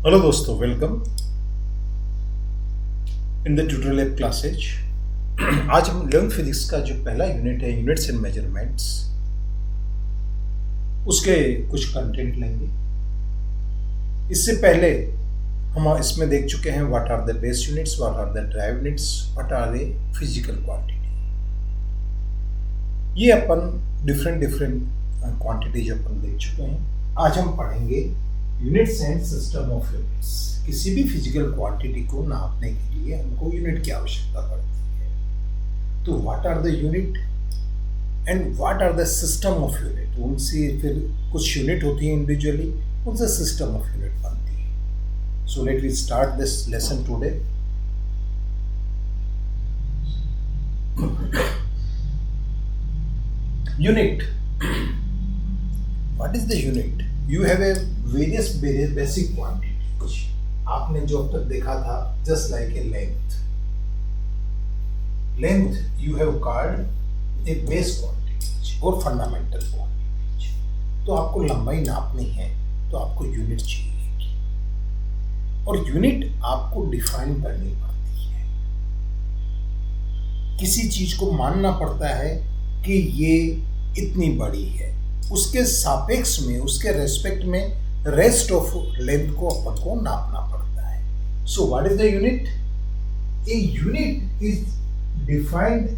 Hello दोस्तों, welcome in the tutorial classes. आज हम 11th फिजिक्स का जो पहला यूनिट है, यूनिट्स एंड मेजरमेंट्स, उसके कुछ कंटेंट लेंगे। इससे पहले हम इसमें देख चुके हैं what are the base units, what are the derive units, what are the physical quantity. ये अपन डिफरेंट क्वांटिटीज अपन देख चुके हैं। आज हम पढ़ेंगे units and system of units. किसी भी फिजिकल क्वांटिटी को नापने के लिए हमको यूनिट की आवश्यकता पड़ती है। तो what are the unit and what are the system of unit, उनसे फिर कुछ यूनिट होती है इंडिविजुअली, उनसे सिस्टम ऑफ यूनिट बनती है। So let we start this lesson today. Unit, what is the unit? You have a various basic quantities. आपने जो अब तक देखा था, just like a length. Length you have called a base quantity और fundamental quantity. तो आपको लंबाई नापनी है तो आपको यूनिट चाहिए, और यूनिट आपको डिफाइन करनी पड़ती है। किसी चीज को मानना पड़ता है कि ये इतनी बड़ी है, उसके सापेक्ष में, उसके रेस्पेक्ट में रेस्ट ऑफ लेंथ को अपन को नापना पड़ता है। So what is the unit? A unit is defined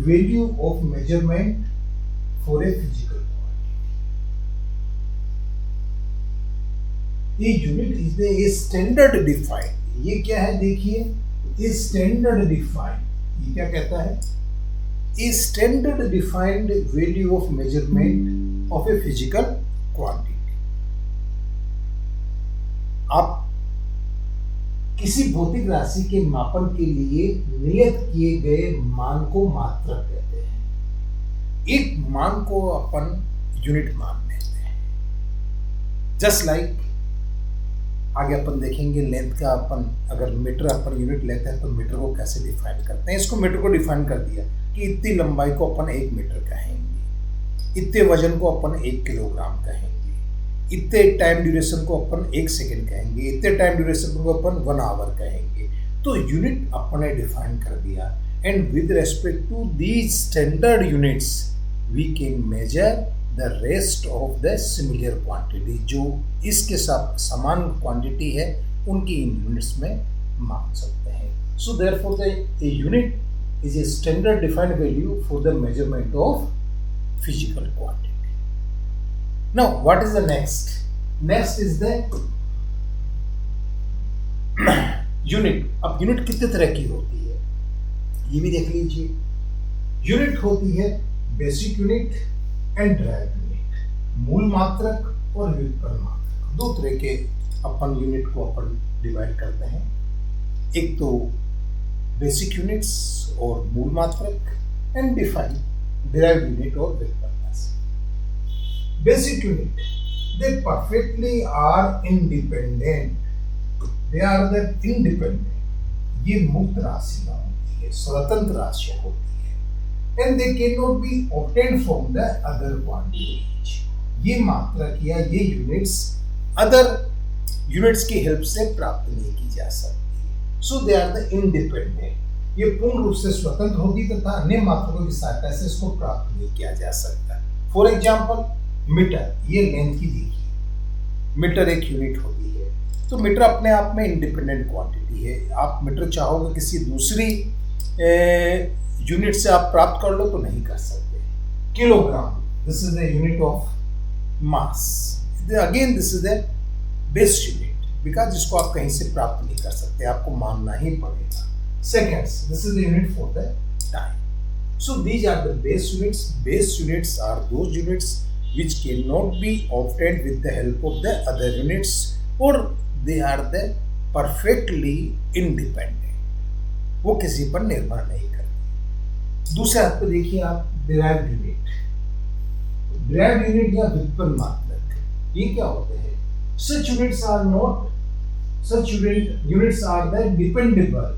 value of measurement for a physical quantity. A unit is a standard defined. ये क्या है देखिए, ए स्टैंडर्ड डिफाइंड। ये क्या कहता है? A standard defined value of measurement of a physical quantity. आप किसी भौतिक राशि के मापन के लिए नियत किए गए मान को मात्रक कहते हैं। एक मान को अपन यूनिट मान लेते हैं। जस्ट लाइक आगे अपन देखेंगे लेंथ का, अपन अगर मीटर अपन यूनिट लेते हैं तो मीटर को कैसे डिफाइन करते हैं। इसको मीटर को डिफाइन कर दिया कि इतनी लंबाई को अपन 1 मीटर कहेंगे, इतने वजन को अपन 1 किलोग्राम कहेंगे, इतने टाइम ड्यूरेशन को अपन 1 सेकेंड कहेंगे, इतने टाइम ड्यूरेशन को अपन 1 आवर कहेंगे। तो यूनिट अपन ने डिफाइन कर दिया, and with respect to these standard units we can measure the rest of the similar quantity. जो इसके साथ समान क्वांटिटी है उनकी इन यूनिट्स में मान सकते हैं। So therefore the unit is a standard defined value for the measurement of physical quantity. Now what is the next? Next is the unit. अब यूनिट कितने तरह की होती है ये भी देख लीजिए। यूनिट होती है basic unit and drive unit, मूल मात्रक और व्युत्पन्न मात्रक। 2 तरह के अपन यूनिट को अपन डिवाइड करते हैं। एक तो बेसिक यूनिट्स और मूल मात्रक, एंड डिफाइन डिराइव्ड यूनिट और व्युत्पन्न। Basic unit, they perfectly are independent. They are the independent. ये मुक्त राशियां होती है, स्वतंत्र राशियां होती है, and they can not be obtained from the other quantities. ये मात्रक या ये यूनिट्स अदर यूनिट्स की हेल्प से प्राप्त नहीं की जा सकती। So they are the independent. ये पूर्ण रूप से स्वतंत्र होगी तथा अन्य मात्रकों की सहायता से इसको प्राप्त नहीं किया जा सकता। फॉर एग्जाम्पल मीटर, ये लेंथ की देखिए, मीटर एक यूनिट होती है। तो मीटर अपने आप में इंडिपेंडेंट क्वांटिटी है। आप मीटर चाहोगे किसी दूसरी यूनिट से आप प्राप्त कर लो तो नहीं कर सकते। Kilogram, this is the unit of mass. Again this is the base unit, because इसको आप कहीं से प्राप्त नहीं कर सकते, आपको मानना ही पड़ेगा। Seconds, this is the unit for the time. So these are the base units. Base units are those units which cannot be obtained with the help of the other units, or they are the perfectly independent. वो किसी पर निर्भर नहीं करती। दूसरे हाथ पे देखिए आप डिराइव्ड यूनिट। डिराइव्ड यूनिट या व्युत्पन्न मात्रक, ये क्या होते हैं? Such units are not, such units are the dependable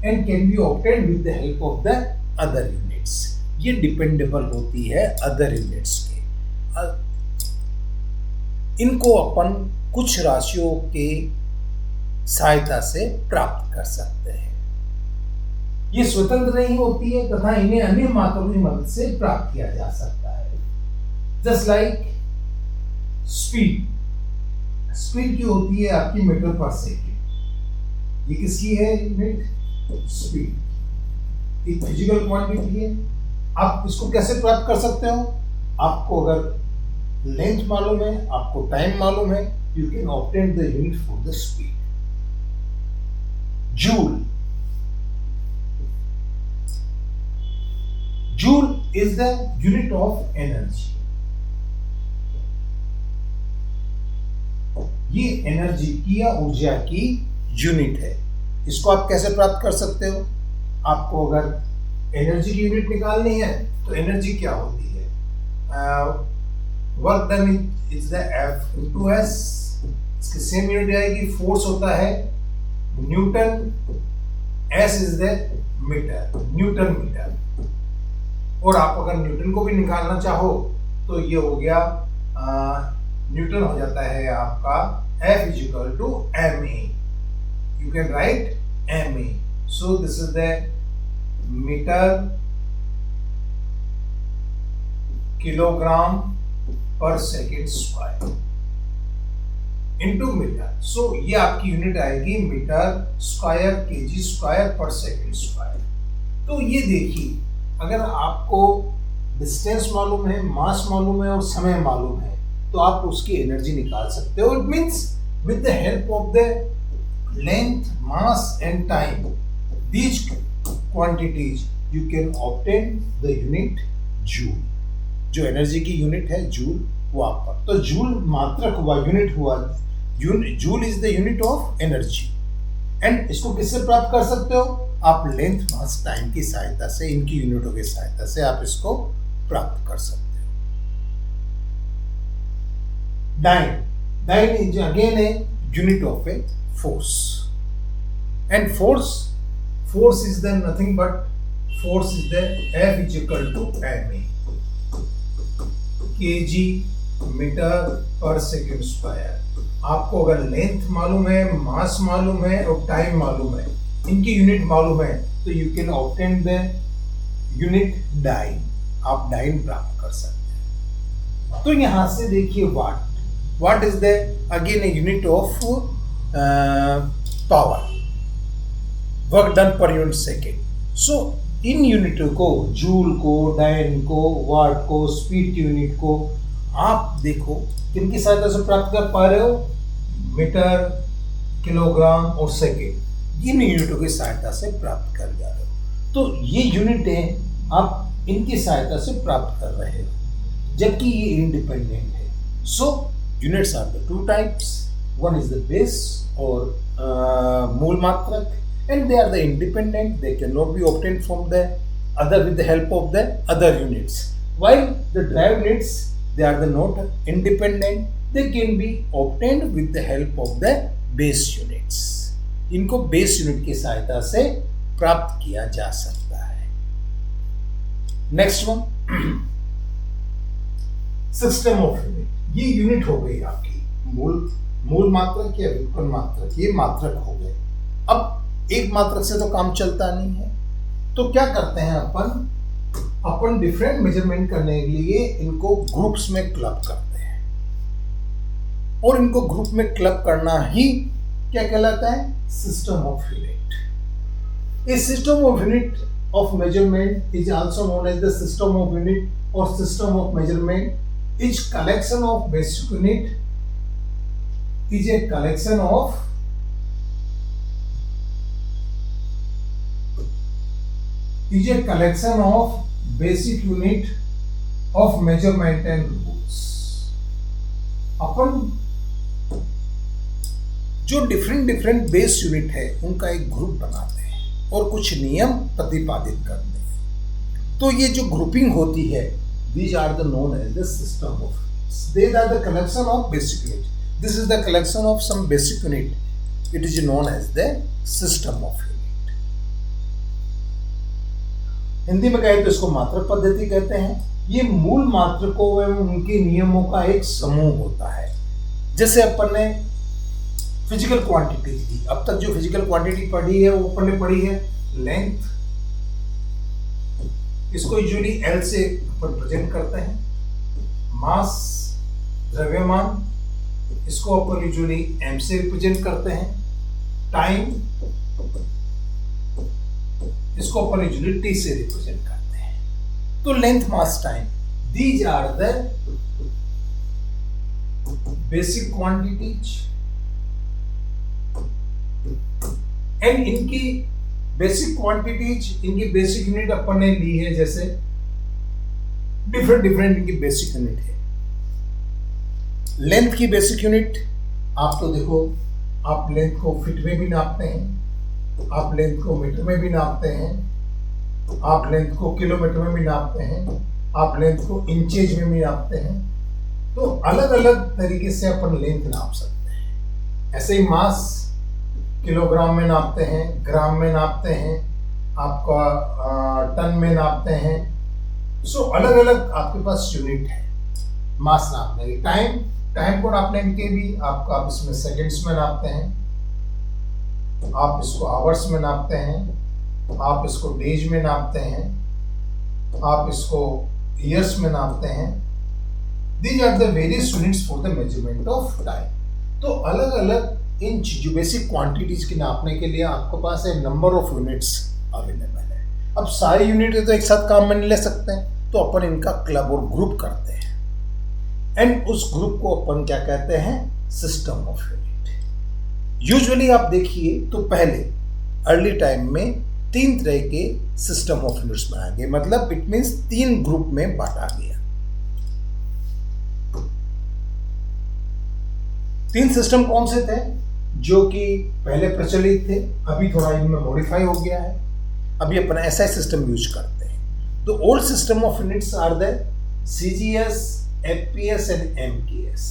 and can be obtained with the help of the other units. ये dependable होती है other units के। इनको अपन कुछ राशियों के सहायता से प्राप्त कर सकते हैं। ये स्वतंत्र नहीं होती है तथा इन्हें अन्य मात्रों की मदद से प्राप्त किया जा सकता है। Just like speed. स्पीड की होती है आपकी मीटर पर सेकेंड। ये किसकी है यूनिट? स्पीड एक फिजिकल क्वांटिटी है। आप इसको कैसे प्राप्त कर सकते हो? आपको अगर लेंथ मालूम है, आपको टाइम मालूम है, you can obtain the unit for the speed. Joule. Joule is the unit of energy। ये एनर्जी की या ऊर्जा की यूनिट है। इसको आप कैसे प्राप्त कर सकते हो? आपको अगर एनर्जी की यूनिट निकालनी है तो एनर्जी क्या होती है? Work done is the F into S. इसकी सेम यूनिट आएगी। फोर्स होता है newton, S is the metre, newton metre. और आप अगर न्यूटन को भी निकालना चाहो तो ये हो गया न्यूटन हो जाता है आपका F is equal to M A. You can write M A. So this is the metre kilogram per second square into metre. So ये आपकी यूनिट आएगी metre square, KG square per second square. तो ये देखिए, अगर आपको distance मालूम है, मास मालूम है और समय मालूम है तो आप उसकी एनर्जी निकाल सकते हो। It means with the help of the length, mass and time, these quantities you can obtain the unit joule. जो एनर्जी की यूनिट है जूल, वो आपका तो जूल मात्रक हुआ, यूनिट हुआ। Joule is the unit of energy. And इसको किससे प्राप्त कर सकते हो? आप लेंथ, मास, टाइम की सहायता से, इनकी यूनिटों की सहायता से आप इसको प्राप्त कर सकते हो। Dyne. Dyne is again a unit of a force. And force is the nothing but force is the F is equal to M A, KG metre per second square. आपको अगर लेंथ मालूम है, मास मालूम है और टाइम मालूम है, इनकी यूनिट मालूम है, तो you can obtain the unit dyne. आप डाइन प्राप्त कर सकते हैं। तो यहां से देखिए what is the again a unit of power, work done per unit second. So इन यूनिट को, जूल को, डाइन को, वाट को, स्पीड की यूनिट को आप देखो किनकी सहायता से प्राप्त कर पा रहे हो? मीटर, किलोग्राम और सेकेंड, इन यूनिटों की सहायता से प्राप्त कर जा रहे हो। तो ये यूनिटें आप इनकी सहायता से प्राप्त कर रहे हो, जबकि ये इंडिपेंडेंट है। So units are the two types, one is the base और मूल मात्रक, and they are the independent. They cannot be obtained from the other with the help of the other units. While the derived units, they are the not independent. They can be obtained with the help of the base units. इनको base unit की सहायता से प्राप्त किया जा सकता है। Next one, system of unit। ये यूनिट हो गई आपकी मूल मात्रक या व्युत्पन्न मात्रक, ये मात्रक हो गए। अब एक मात्रक से तो काम चलता नहीं है, तो क्या करते हैं अपन डिफरेंट मेजरमेंट करने के लिए इनको ग्रुप्स में क्लब करते हैं, और इनको ग्रुप में क्लब करना ही क्या कहलाता है? System of unit. A system of unit of measurement is also known as the system of unit और system of measurement is collection of basic unit, is a collection of is a collection of basic unit of measurement and rules। अपन जो different base unit है उनका एक group बनाते हैं और कुछ नियम प्रतिपादित करते हैं। तो ये जो ग्रुपिंग होती है, these are the known as the system of units। These are the collection of basic unit। This is the collection of some basic unit। It is known as the system of unit। Hindi में कहे तो इसको मात्रक पद्धति कहते हैं। ये मूल मात्रकों एवं उनके नियमों का एक समूह होता है। जैसे अपन ने फिजिकल क्वांटिटी थी। अब तक जो फिजिकल क्वांटिटी पढ़ी है वो अपन ने पढ़ी है लेंथ, इसको यूजुअली एल से अपन प्रेजेंट करते हैं। मास द्रव्यमान, इसको अपन यूजुअली एम से रिप्रेजेंट करते हैं। टाइम, इसको अपन यूजुअली टी से रिप्रेजेंट करते हैं। तो length, mass, time, these are the basic quantities and इनकी बेसिक क्वांटिटीज, इनकी बेसिक यूनिट अपन ने ली है, जैसे डिफरेंट इनकी बेसिक यूनिट है। लेंथ की बेसिक यूनिट आप तो देखो, आप लेंथ को फीट में भी नापते हैं, आप लेंथ को मीटर में भी नापते हैं, आप लेंथ को किलोमीटर में भी नापते हैं, आप लेंथ को इंचेज में भी नापते हैं। तो अलग अलग तरीके से अपन लेंथ नाप सकते हैं। ऐसे ही मास किलोग्राम में नापते हैं, ग्राम में नापते हैं, आपका टन में नापते हैं। सो अलग अलग आपके पास यूनिट है मास नापने की। टाइम को नापने के भी आप इसमें सेकंड्स में नापते हैं, आप इसको आवर्स में नापते हैं, आप इसको डेज में नापते हैं, आप इसको ईयर्स में नापते हैं। These are the various units for the measurement of time. तो अलग अलग इन जो बेसिक क्वांटिटीज की नापने के लिए आपके पास है नंबर ऑफ यूनिट्स अवेलेबल है। अब सारी यूनिट तो एक साथ काम में नहीं ले सकते हैं, तो अपन इनका क्लब और ग्रुप करते हैं, एंड उस ग्रुप को अपन क्या कहते हैं, सिस्टम ऑफ यूनिट। यूजुअली आप देखिए तो पहले अर्ली टाइम में 3 तरह के सिस्टम ऑफ यूनिट्स बनाए गए, मतलब इट मींस 3 ग्रुप में बांटा गया। 3 सिस्टम कौन से थे जो कि पहले प्रचलित थे, अभी थोड़ा इनमें मॉडिफाई हो गया है, अभी अपन ऐसा सिस्टम यूज करते हैं। तो old system of units are the CGS, FPS and MKS.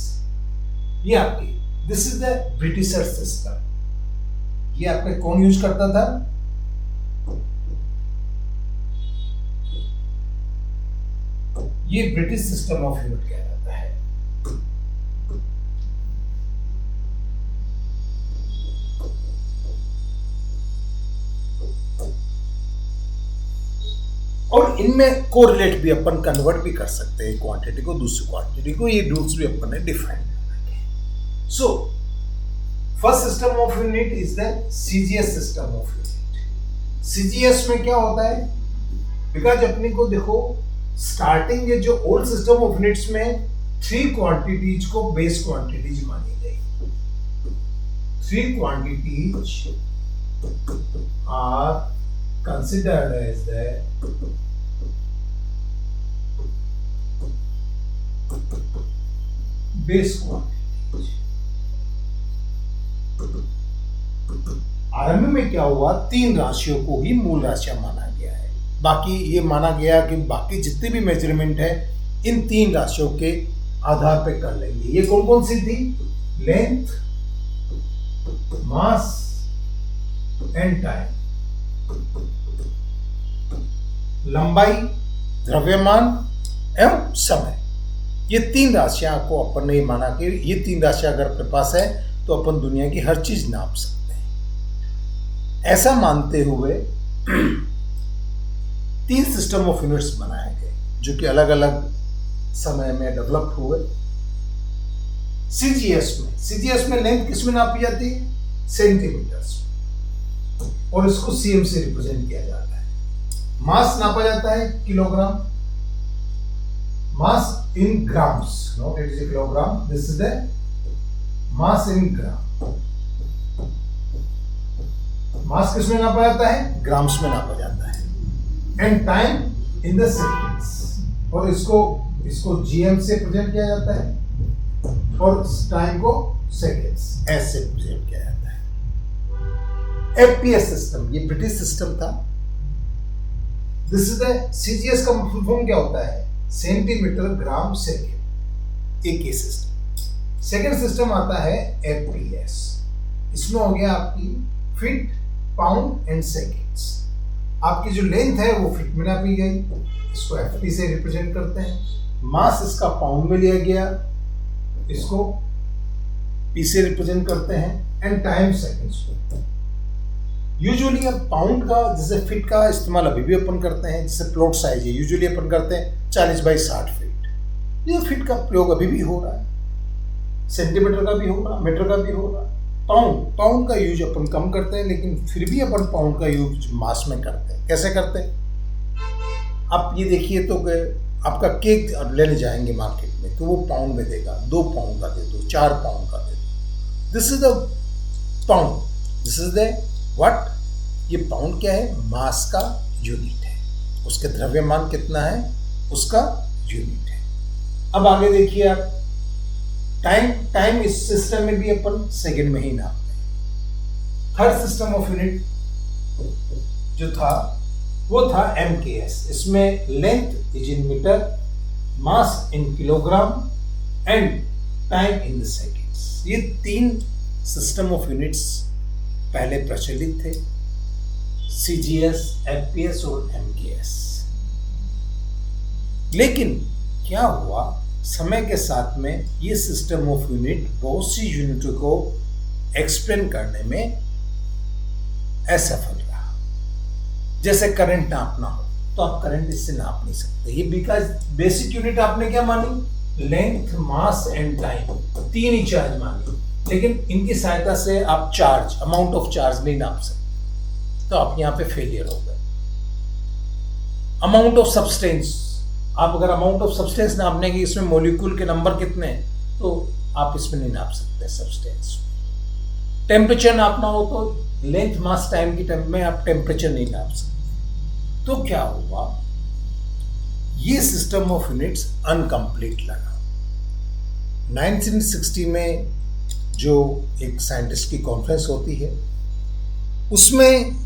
ये आपकी this is the britisher system. ये आपके कौन यूज करता था, ये ब्रिटिश सिस्टम ऑफ यूनिट कहलाता है। और इनमें कोरिलेट भी अपन कन्वर्ट भी कर सकते हैं क्वांटिटी को दूसरी क्वांटिटी को, ये रूल्स भी अपन ने डिफाइन कर रखे हैं। So first system of unit is the CGS system of unit. CGS में क्या होता है, बिकॉज अपने को देखो स्टार्टिंग ये जो ओल्ड सिस्टम ऑफ यूनिट्स में 3 क्वांटिटीज को बेस क्वांटिटीज मानी गई। 3 quantities are considered as the base quantity। आरंभ में क्या हुआ, 3 राशियों को ही मूल राशियां माना गया है। बाकी ये माना गया कि बाकी जितने भी मेजरमेंट है इन 3 राशियों के आधार पे कर लेंगे। ये कौन कौन सी थी, लेंथ, मास एंड टाइम। लंबाई, द्रव्यमान एवं समय, ये 3 राशियां को अपन ने माना कि ये 3 राशियां अगर अपने पास है तो अपन दुनिया की हर चीज नाप सकते हैं। ऐसा मानते हुए 3 सिस्टम ऑफ यूनिट्स बनाए गए जो कि अलग अलग समय में डेवलप हुए। सीजीएस में लेंथ किस में नापी जाती है, सेंटीमीटर्स, और इसको सीएम से रिप्रेजेंट किया जाता है। मास नापा जाता है kilogram, mass in grams, not it is a kilogram, this is the mass in gram. Mass किस में नापा जाता है, ग्राम्स में नापा जाता है। And time in the seconds, और इसको जीएम से प्रेजेंट किया जाता है, और टाइम को सेकेंड्स एस से प्रेजेंट किया जाता है। एफपीएस सिस्टम, ये ब्रिटिश सिस्टम था। दिस इज द सीजीएस का फुल फॉर्म क्या होता है, सेंटीमीटर ग्राम सेकेंड, एक ही सिस्टम। सेकेंड सिस्टम आता है एफपीएस, इसमें हो गया आपकी फीट, पाउंड एंड सेकेंड्स। आपकी जो लेंथ है वो फीट में नापी गई, इसको एफटी से रिप्रेजेंट करते हैं। मास इसका पाउंड में लिया गया, इसको पी से रिप्रेजेंट करते हैं, एंड टाइम सेकंड्स को। यूजुअली अब पाउंड का जैसे फीट का इस्तेमाल अभी भी अपन करते हैं, जैसे प्लॉट साइज है यूजुअली अपन करते हैं 40 बाई 60 फीट। ये फीट का प्रयोग अभी भी हो रहा है, सेंटीमीटर का भी हो रहा, मीटर का भी हो रहा। पाउंड का यूज अपन कम करते हैं, लेकिन फिर भी अपन पाउंड का यूज मास में करते हैं। कैसे करते हैं आप ये देखिए, तो आपका केक अब लेने जाएंगे मार्केट में तो वो पाउंड में देगा, 2 पाउंड का दे दो, 4 पाउंड का दे दो। This is the pound, this is the what, ये पाउंड क्या है, मास का यूनिट है, उसके द्रव्यमान कितना है उसका यूनिट है। अब आगे देखिए आप, टाइम इस सिस्टम में भी अपन सेकंड में ही नापते हैं। थर्ड सिस्टम ऑफ यूनिट जो था वो था MKS। इसमें length is in metre, mass in kilogram and time in the seconds. ये 3 सिस्टम ऑफ यूनिट्स पहले प्रचलित थे, CGS, FPS और MKS। लेकिन क्या हुआ, समय के साथ में ये सिस्टम ऑफ यूनिट बहुत सी यूनिटों को एक्सप्लेन करने में असफल रहा। जैसे करंट नापना हो तो आप करंट इससे नाप नहीं सकते, ये बिकॉज बेसिक यूनिट आपने क्या मानी, length, mass and time, 3 he charge मानी, लेकिन इनकी सहायता से आप चार्ज, अमाउंट ऑफ चार्ज नहीं नाप सकते, तो आप यहां पे फेलियर हो गए। अमाउंट ऑफ सब्सटेंस, आप अगर अमाउंट ऑफ सब्सटेंस नापने की, इसमें मॉलिक्यूल के नंबर कितने हैं, तो आप इसमें नहीं नाप सकते सब्सटेंस। टेम्परेचर नापना हो तो लेंथ, मास, टाइम की टर्म में आप टेम्परेचर नहीं नाप सकते। तो क्या हुआ, ये सिस्टम ऑफ यूनिट्स अनकंप्लीट लगा। 1960 में जो एक साइंटिस्ट की कॉन्फ्रेंस होती है, उसमें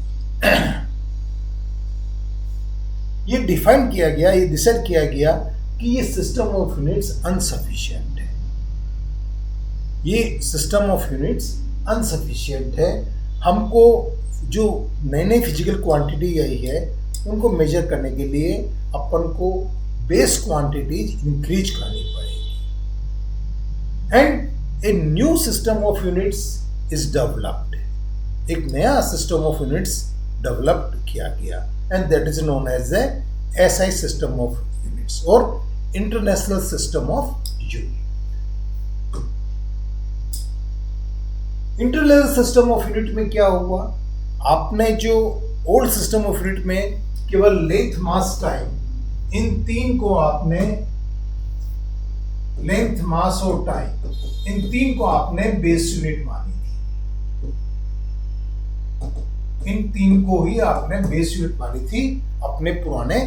ये डिफाइन किया गया, ये डिसाइड किया गया कि ये सिस्टम ऑफ यूनिट्स अनसफिशिएंट है। ये सिस्टम ऑफ यूनिट्स अनसफिशिएंट है। हमको जो नई नई फिजिकल क्वांटिटी आई है उनको मेजर करने के लिए अपन को बेस क्वांटिटीज इंक्रीज करनी पड़ेगी, and a new system of units is developed. एक नया सिस्टम ऑफ यूनिट्स डेवलप्ड किया गया, and that is known as a SI system of units और international system of unit. International system of unit में क्या हुआ, आपने जो ओल्ड सिस्टम ऑफ यूनिट में केवल लेंथ, मास, टाइम, इन 3 को आपने, लेंथ, मास और टाइम, इन 3 को आपने बेस यूनिट मानी थी। इन 3 को ही आपने बेस यूनिट मानी थी अपने पुराने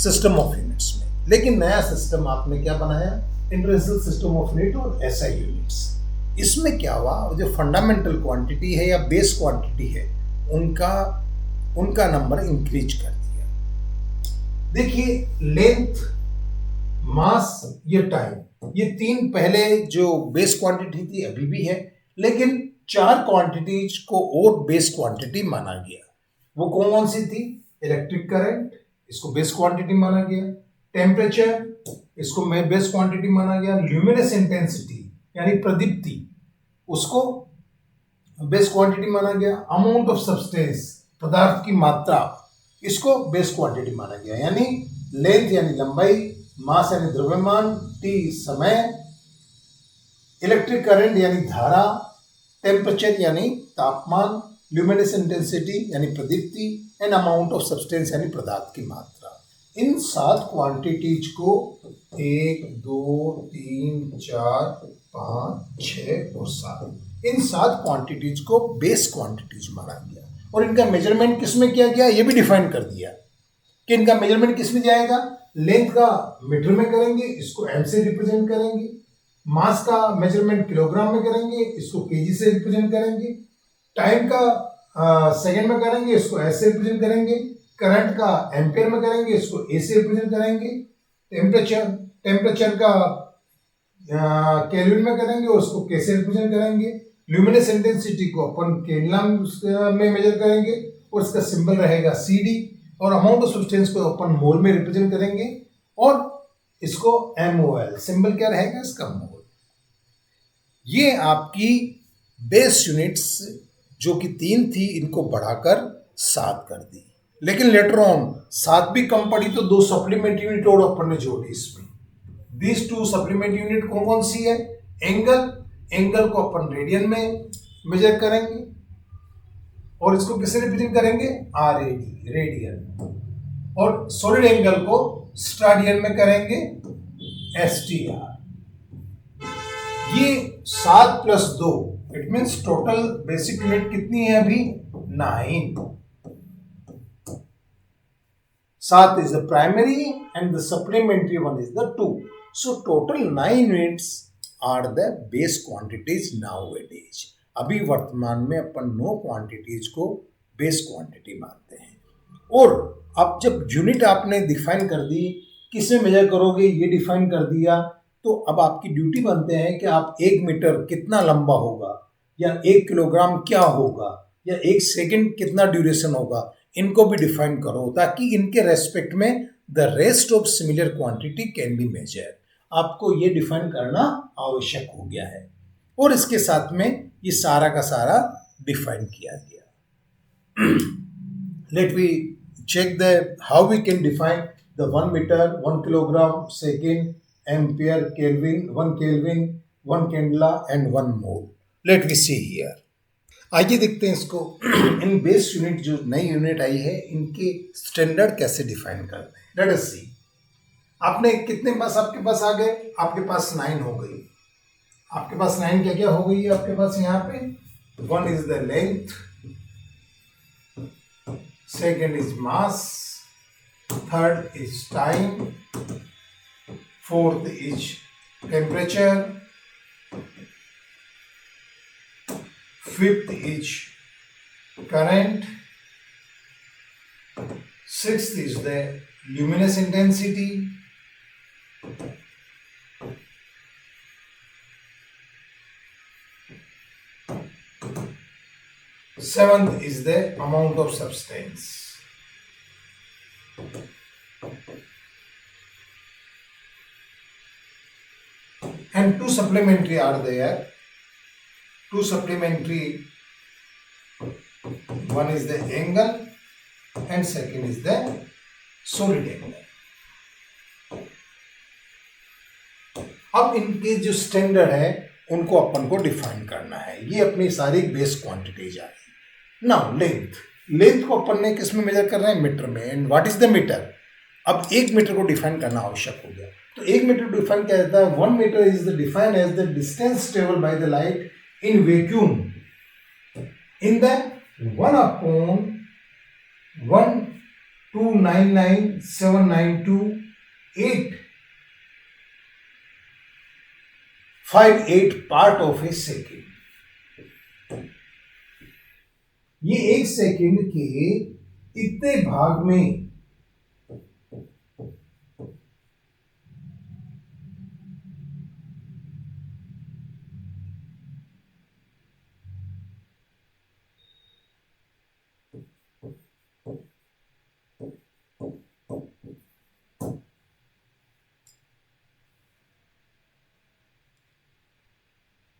सिस्टम ऑफ यूनिट्स में। लेकिन नया सिस्टम आपने क्या बनाया, इंटरनेशनल सिस्टम ऑफ यूनिट और SI यूनिट्स। इसमें क्या हुआ, जो फंडामेंटल क्वांटिटी है या बेस क्वांटिटी है, उनका नंबर इंक्रीज कर दिया। देखिए, लेंथ, मास, ये टाइम, ये 3 पहले जो बेस क्वांटिटी थी अभी भी है, लेकिन 4 क्वांटिटीज को और बेस क्वांटिटी माना गया। वो कौन कौन सी थी, इलेक्ट्रिक करंट, इसको बेस क्वांटिटी माना गया, टेम्परेचर, इसको बेस क्वांटिटी माना गया, ल्यूमिनस इंटेंसिटी यानी प्रदीप्ति, उसको बेस क्वांटिटी माना गया, अमाउंट ऑफ सब्सटेंस, पदार्थ की मात्रा, इसको बेस क्वांटिटी माना गया। यानी लेंथ यानी लंबाई, मास यानी द्रव्यमान, टी समय, इलेक्ट्रिक करंट यानी धारा, टेम्परेचर यानी तापमान, ल्यूमिनस इंटेंसिटी यानी प्रदीप्ति, एंड अमाउंट ऑफ सब्सटेंस यानी पदार्थ की मात्रा। इन 7 क्वांटिटीज को 1, 2, 3, 4, 5, 6 और 7, इन 7 क्वांटिटीज को बेस क्वांटिटीज माना गया। और इनका मेजरमेंट किस में किया गया, ये भी डिफाइन कर दिया कि इनका मेजरमेंट किस में जाएगा। लेंथ का मीटर में करेंगे, इसको M से रिप्रेजेंट करेंगे। मास का मेजरमेंट किलोग्राम में करेंगे, इसको केजी से रिप्रेजेंट करेंगे। टाइम का सेकंड में करेंगे, इसको S से रिप्रेजेंट करेंगे। करंट का एम्पियर में करेंगे, इसको A से रिप्रेजेंट करेंगे। टेम्परेचर का केल्विन में करेंगे, उसको K से रिप्रेजेंट करेंगे। ल्यूमिनस इंटेंसिटी को अपन केल्विन में मेजर करेंगे और इसका सिंबल रहेगा CD। और अमाउंट ऑफ सब्सटेंस को अपन मोल में रिप्रेजेंट करेंगे। और इसको MOL, सिंबल क्या रहेगा इसका, मोल। ये आपकी बेस यूनिट्स जो कि 3 थी इनको बढ़ाकर 7 कर दी, लेकिन लेटर ऑन 7 भी कम पड़ी तो 2 सप्लीमेंट यूनिट और अपन ने जोड़ी इसमें। दीज 2 सप्लीमेंट यूनिट कौन कौन सी है, एंगल को अपन रेडियन में मेजर करेंगे और इसको किससे रिप्रेजेंट करेंगे, RAD, रेडियन, और सॉलिड एंगल को स्टाडियन में करेंगे STR। ये 7 plus 2 it means total basic unit कितनी है अभी, 9। 7 is the primary and the supplementary one is the 2. So total 9 units are the base quantities nowadays. अभी वर्तमान में अपन 9 क्वांटिटीज को बेस क्वांटिटी मानते हैं। और अब जब यूनिट आपने डिफाइन कर दी, किसमें मेजर करोगे ये डिफाइन कर दिया, तो अब आपकी ड्यूटी बनते हैं कि आप 1 मीटर कितना लंबा होगा, या 1 किलोग्राम क्या होगा, या 1 सेकंड कितना ड्यूरेशन होगा, इनको भी डिफाइन करो ताकि इनके रेस्पेक्ट में the rest of similar quantity can be measure. आपको ये डिफाइन करना आवश्यक हो गया है और इसके साथ में ये सारा का सारा डिफाइन किया गया। Let we check the how we can define the 1 metre, 1 kilogram, second, ampere, kelvin, 1 kelvin, 1 candela and 1 mole. Let we see here. आइए देखते हैं इसको। इन बेस यूनिट जो नई यूनिट आई है इनके स्टैंडर्ड कैसे डिफाइन करते हैं। लेट अस सी। आपने कितने पास आपके पास आ गए, आपके पास 9 हो गई। आपके पास 9 क्या क्या हो गई है आपके पास यहाँ पे, 1 is the length, second is mass, third is time, fourth is temperature, fifth is current, sixth is the luminous intensity, seventh is the amount of substance, and 2 supplementary are there. 2 supplementary, one is the angle and second is the solid angle. अब इनके जो standard है उनको अपन को define करना है। ये अपनी सारी बेस क्वांटिटीज आ गई। नाउ लेंथ को अपन ने किस में मेजर कर रहे हैं, मीटर में। And what is the metre. अब 1 मीटर को डिफाइन करना आवश्यक हो गया। तो 1 मीटर डिफाइन क्या रहता है, 1 metre is the defined as the distance travelled by the light in vacuum in the 1 upon 1,299,792,858 part of a second। ये 1 सेकेंड के इतने भाग में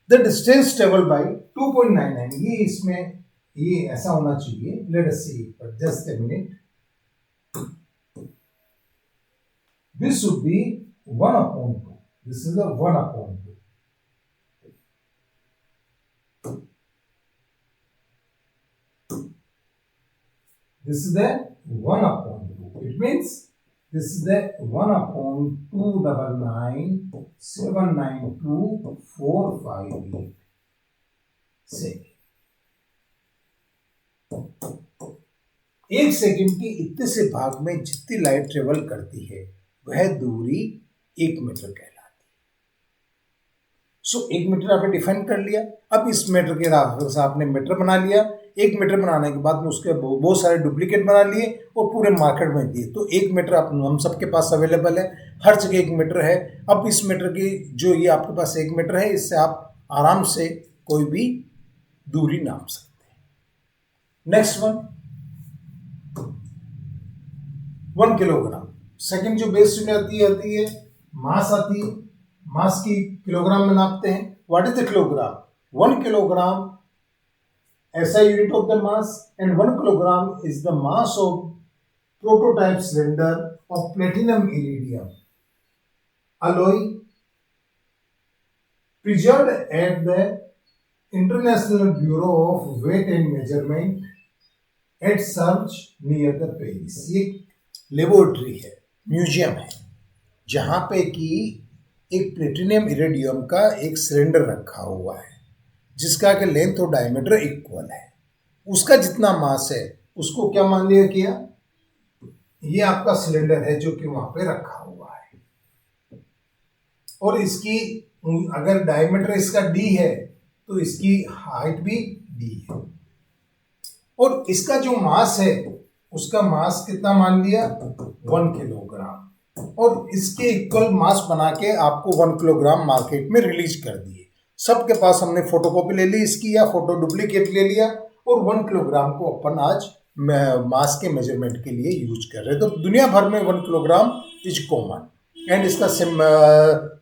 द डिस्टेंस ट्रेवल बाय 2.99, ये इसमें ये ऐसा होना चाहिए। Let us see, just a minute, this should be 1/2, this is the 1/2, this is the 1/2, it means this is the 1/299,792,458 second. 1 second के इतने से भाग में जितनी लाइट ट्रेवल करती है वह दूरी 1 मीटर कहलाती है। सो 1 मीटर आपने डिफाइन कर लिया। अब इस मीटर के आधार से आपने मीटर बना लिया। 1 मीटर बनाने के बाद में उसके बहुत सारे डुप्लीकेट बना लिए और पूरे मार्केट में दिए। तो 1 मीटर हम सबके पास अवेलेबल है, हर जगह 1 मीटर है। अब इस मीटर की जो ये आपके पास 1 मीटर है, इससे आप आराम से कोई भी दूरी नाप सकते हैं। Next 1 kilogram. सेकंड जो बेस यूनिट आती है मास आती है, मास की किलोग्राम में नापते हैं. What is the kilogram? 1 kilogram SI unit of the mass, and 1 kilogram is the mass of prototype cylinder of platinum iridium alloy preserved at the International Bureau of Weight and Measurement at Surge near the Paris. ये laboratory है, museum है, जहां पे कि एक platinum iridium का एक cylinder रखा हुआ है जिसका कि लेंथ और डायमीटर इक्वल है. उसका जितना मास है उसको क्या मान लिया किया, ये आपका सिलेंडर है जो कि वहां पे रखा हुआ है. और इसकी अगर डायमीटर इसका d है तो इसकी हाइट भी d है. और इसका जो मास है उसका मास कितना मान लिया, 1 किलोग्राम. और इसके इक्वल मास बना के आपको 1 किलोग्राम मार्केट में रिलीज कर दिए. सबके पास हमने फोटोकॉपी ले ली इसकी या फोटो डुप्लीकेट ले लिया और 1 किलोग्राम को अपन आज मास के मेजरमेंट के लिए यूज कर रहे हैं. तो दुनिया भर में 1 किलोग्राम इज कॉमन. एंड इसका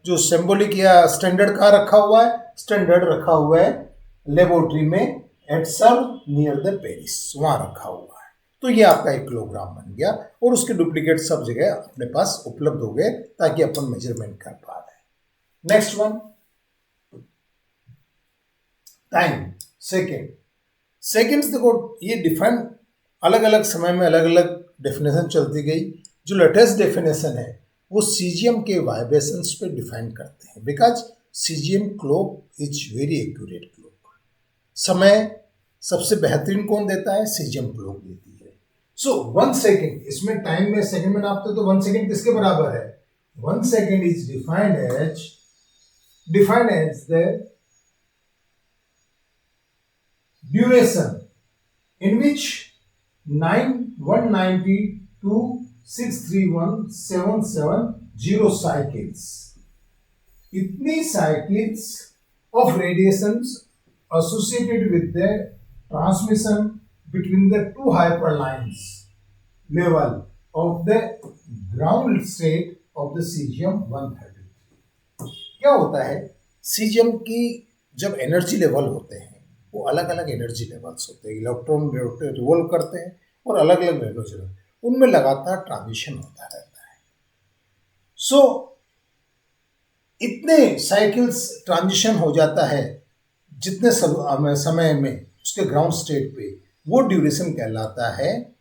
जो सिंबॉलिक या स्टैंडर्ड कहाँ रखा हुआ है, स्टैंडर्ड रखा हुआ है लेबोरेटरी में at Sevres near the Paris, वहाँ रखा हुआ है. तो ये आपका 1 किलोग्राम बन गया और उसके डुप्लीकेट सब जगह अपने पास उपलब्ध हो गए ताकि अपन मेजरमेंट कर पा रहे हैं. Next one, time, second. Seconds देखो ये डिफाइन अलग अलग समय में अलग अलग डेफिनेशन चलती गई. जो लेटेस्ट डेफिनेशन है वो सीजीएम के वाइब्रेशंस पे डिफाइन करते हैं because caesium clock is very accurate clock. समय सबसे बेहतरीन कौन देता है, सीजीएम क्लॉक देती है. सो 1 सेकेंड, इसमें टाइम में सेकेंड में नापते तो 1 सेकेंड किसके बराबर है, 1 second is defined as the duration in which 192,631,770 cycles, इतनी cycles of radiations associated with the transmission between the two hyperlines level of the ground state of the cesium-133. क्या होता है, सीजियम की जब एनर्जी लेवल होते हैं वो अलग अलग एनर्जी लेवल्स होते हैं. इलेक्ट्रॉन रिवॉल्व करते हैं और अलग अलग एनर्जी लेवल, उनमें लगातार ट्रांजिशन होता रहता है. सो इतने साइकिल्स ट्रांजिशन हो जाता है जितने समय में उसके ग्राउंड स्टेट पे, वो ड्यूरेशन कहलाता है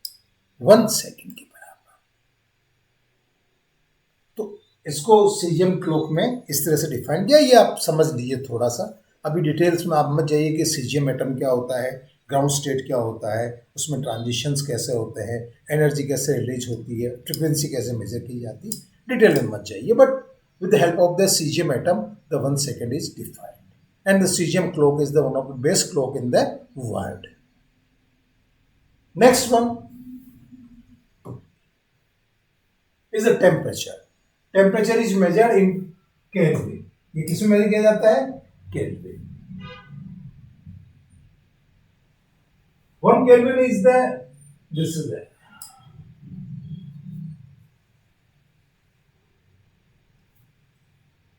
1 सेकेंड के बराबर. तो इसको सीजीएम क्लॉक में इस तरह से डिफाइन किया. ये आप समझ लीजिए थोड़ा सा, अभी डिटेल्स में आप मत जाइए कि सीजीएम एटम क्या होता है, ग्राउंड स्टेट क्या होता है, उसमें ट्रांजिशंस कैसे होते हैं, एनर्जी कैसे रिलीज होती है, फ्रिक्वेंसी कैसे मेजर की जाती है, डिटेल में मत जाइए. But with the help of the caesium atom the 1 second is defined and the caesium clock is the one of the best clock in the world. Next one is the temperature. Temperature is measured in kelvin. ये किसमें major किया जाता है, Kelvin. 1 Kelvin is this is the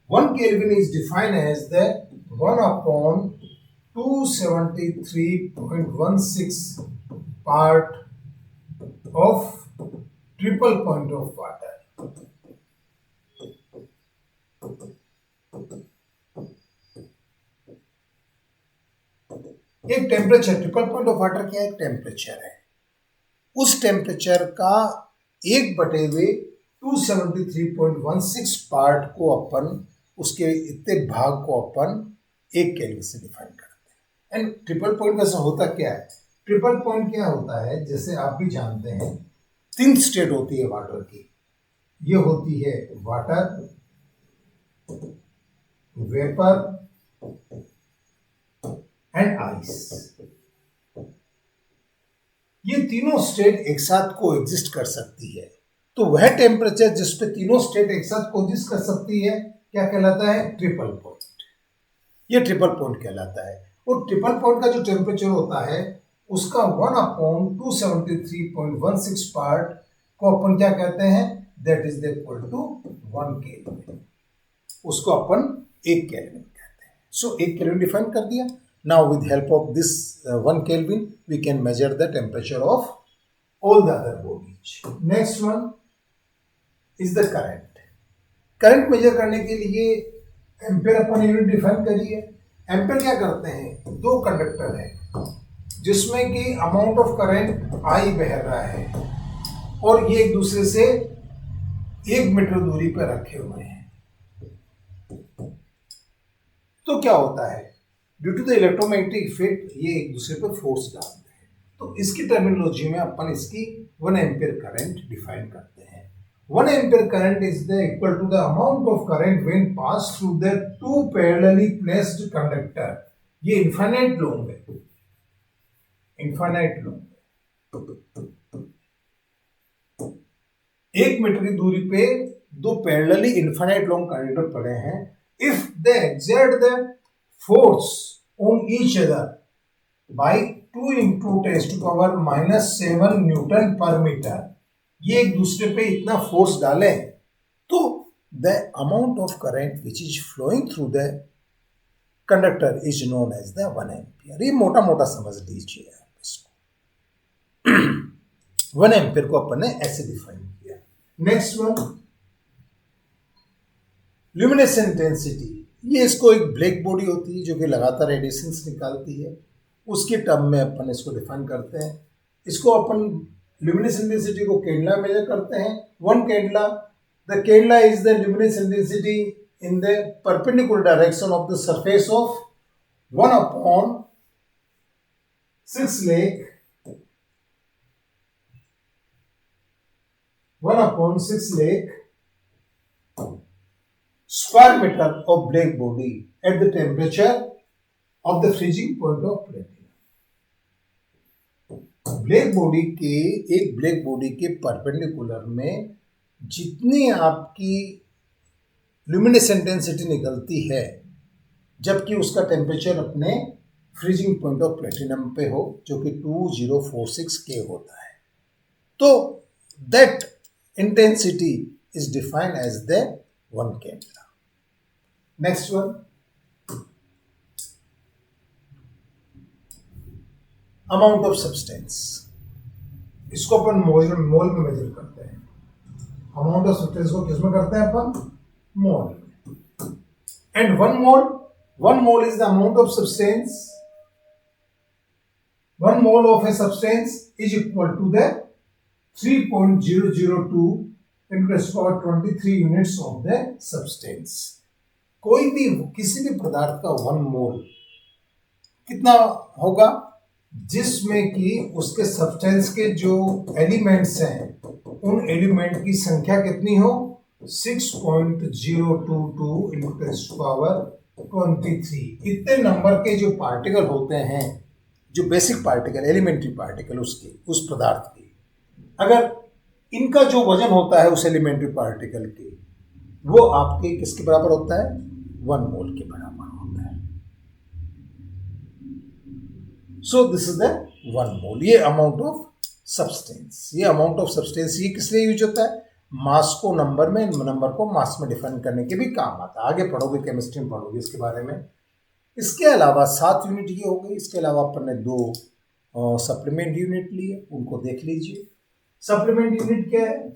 1 Kelvin is defined as the 1 upon 273.16 part of triple point of water. एक temperature, triple point of water क्या है, temperature है. उस टेम्परेचर का 1/273.16 पार्ट को अपन, उसके इतने भाग को अपन 1 केल्विन से डिफाइन करते हैं. एंड ट्रिपल पॉइंट वैसे होता क्या है, ट्रिपल पॉइंट क्या होता है, जैसे आप भी जानते हैं 3 स्टेट होती है वाटर की. ये होती है वाटर, वेपर एंड आइस. ये तीनों स्टेट एक साथ को एग्जिस्ट कर सकती है. तो वह टेम्परेचर जिस पे तीनों स्टेट एक साथ को एग्जिस्ट कर सकती है क्या कहलाता है, ट्रिपल पॉइंट. ये ट्रिपल पॉइंट कहलाता है. और ट्रिपल पॉइंट का जो टेम्परेचर होता है उसका 1/273.16 पार्ट को अपन क्या कहते हैं, that is equal to 1 kelvin, उसको अपन 1 केल्विन कहते हैं। सो 1 केल्विन डिफाइन कर दिया। Now with help of this 1 kelvin we can measure the temperature of all the other bodies. Next one is the current. Current measure करने के लिए ampere अपन यूनिट डिफाइन करिए। एम्पेयर क्या करते हैं, दो कंडक्टर है जिसमें कि अमाउंट ऑफ करंट आई बह रहा है और ये एक दूसरे से 1 मीटर दूरी पर रखे हुए हैं। तो क्या होता है, due to the electromagnetic effect ये एक दूसरे पर फोर्स डालते हैं। तो इसकी टर्मिनोलॉजी में अपन इसकी 1 एम्पियर करंट डिफाइन करते हैं। 1 ampere current is the equal to the amount of current when pass through the 2 parallelly placed conductor. ये इनफाइनाइट लॉन्ग है, इनफाइनाइट लॉन्ग, 1 मीटर की दूरी पे 2 पैरेलली इनफाइनाइट लॉन्ग कंडक्टर पड़े हैं। If they exert the force on each other by 2 into 10 to power -7 Newton पर metre, ये एक दूसरे पे इतना फोर्स डालें तो the amount of current which is flowing through the conductor is known as the 1 ampere। ये मोटा मोटा समझ लीजिए आप इसको। 1 एम्पियर को अपन ने ऐसे डिफाइन किया। Next one luminescent intensity. ये इसको एक ब्लैक बॉडी होती है जो कि लगातार रेडिएशंस निकालती है, उसके टर्म में अपन इसको डिफाइन करते हैं। इसको अपन ल्यूमिनेसेंट इंटेंसिटी को कैंडला मेजर करते हैं। 1 candela, the candela is the luminescent intensity in the perpendicular direction of the surface of 1/6 lakh 1/6 lakh square meter of black body at the temperature of the freezing point of platinum। Black body के, एक black body के perpendicular में जितनी आपकी luminescent intensity निकलती है जबकि उसका टेम्परेचर अपने फ्रीजिंग पॉइंट ऑफ प्लेटिनम पे हो जो कि 2046 के होता है, तो that intensity is defined as the 1 candela. Next one amount of substance. इसको अपन मोल में मेजर करते हैं। अमाउंट ऑफ सब्सटेंस को किसमें करते हैं अपन? मोल में। And 1 mole is the amount of substance. 1 mole of a substance is equal to the 3.002 into 23 units of the substance. कोई भी किसी भी पदार्थ का 1 मोल कितना होगा? जिसमें कि उसके सब्सटेंस के जो एलिमेंट्स हैं उन एलिमेंट की संख्या कितनी हो? 6.022 into 23। इतने नंबर के जो पार्टिकल होते हैं, जो बेसिक पार्टिकल, एलिमेंट्री पार्टिकल उसके, उस पदार्थ के, अगर इनका जो वजन होता है उस एलिमेंट्री पार्टिकल के, वो आपके किसके बराबर होता है? 1 मोल के बराबर होता है। सो दिस इज द 1 मोल। ये अमाउंट ऑफ सब्सटेंस, ये अमाउंट ऑफ सब्सटेंस ये किस लिए यूज होता है? मास को नंबर में, नंबर को मास में डिफाइन करने के भी काम आता है। आगे पढ़ोगे, केमिस्ट्री में पढ़ोगे इसके बारे में। इसके अलावा 7 यूनिट ये हो गई। इसके अलावा अपन ने 2 सप्लीमेंट यूनिट लिए, उनको देख लीजिए। सप्लीमेंट यूनिट क्या है?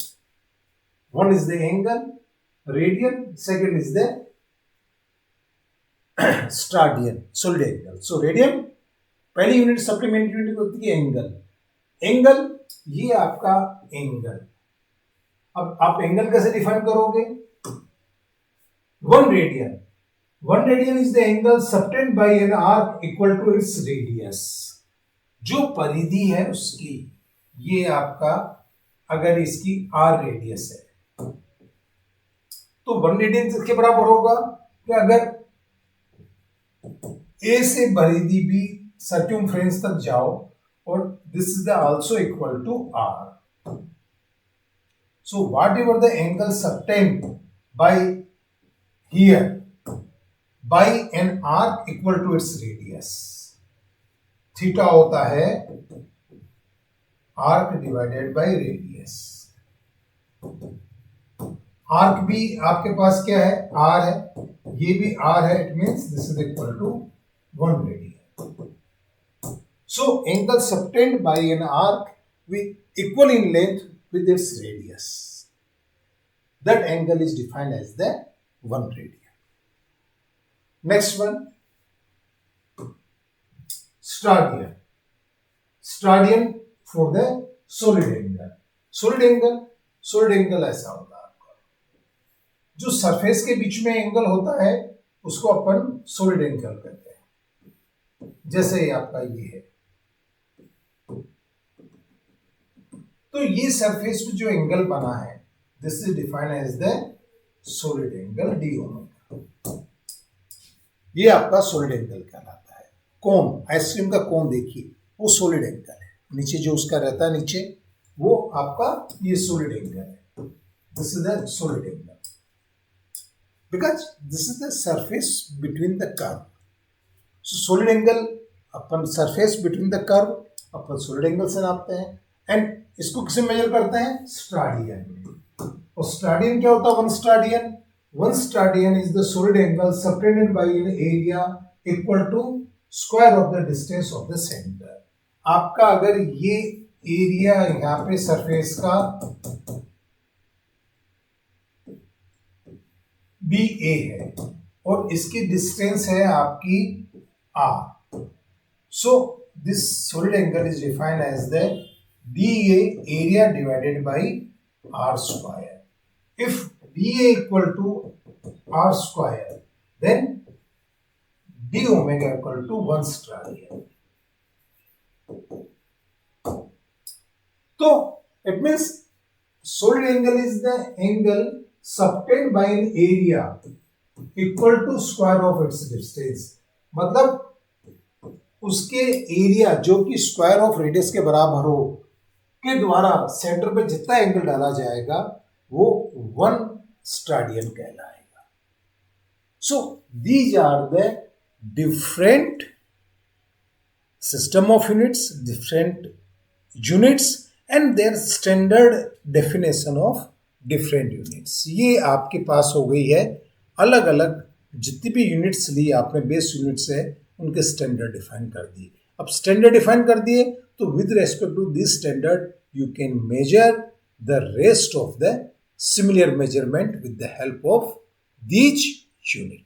1 is the angle, radian, second is the steradian, solid angle. So radian पहली यूनिट सप्लीमेंट यूनिट होती है एंगल। एंगल ये आपका एंगल। अब आप एंगल कैसे डिफाइन करोगे? 1 radian. 1 radian is the angle subtended by an arc equal to its radius. जो परिधि है उसकी, ये आपका अगर इसकी r रेडियस है तो 1 रेडियन किसके बराबर होगा? कि अगर A से परिधि भी सर्क्यूमफ्रेंस तक जाओ और this is the also equal to r। So whatever the angle subtended by here by an arc equal to its radius, theta होता है arc divided by radius. Arc भी आपके पास क्या है, आर है, ये भी आर है, it means this is equal to 1 radian. So angle subtended by an arc with equal in length with its radius, that angle is defined as the 1 radian. Next one, Stadian. Stadian for the solid angle. solid angle ऐसा होता है आपका, जो surface के बीच में angle होता है उसको अपन solid angle कहते हैं. जैसे आपका ये है, तो ये सरफेस पे जो एंगल बना है this is defined as the solid angle D omega. ये आपका सॉलिड एंगल कहलाता है. कोन, आइसक्रीम का कोन देखिए, वो सॉलिड एंगल है. नीचे जो उसका रहता है नीचे, वो आपका ये सॉलिड एंगल है. This is the solid angle because this is the surface between the curve. So solid angle upon surface between the curve upon solid angle से नापते हैं. एंड इसको किसे मेजर करते हैं, स्टाडियन. और स्टाडियन क्या होता है, one steradian is the solid angle subtended by an area equal to square of the distance of the centre. आपका अगर ये एरिया यहाँ पे सरफेस का बी ए है और इसकी डिस्टेंस है आपकी R. So this solid angle is defined as the BA area divided by R square. If BA equal to R square, then D omega equal to 1 stadian. So it means solid angle is the angle subtended by an area equal to square of its distance. मतलब उसके area जो कि square of radius के बराबर हो के द्वारा centre पे जितना एंगल डाला जाएगा वो 1 स्टाडियन कहलाएगा. So these are the different system of units, different units and their standard definition of different units. ये आपके पास हो गई है अलग अलग जितनी भी यूनिट्स ली आपने बेस यूनिट्स है उनके स्टैंडर्ड डिफाइन कर दिए. अब स्टैंडर्ड डिफाइन कर दिए तो with respect to this standard you can measure the rest of the similar measurement with the help of these unit.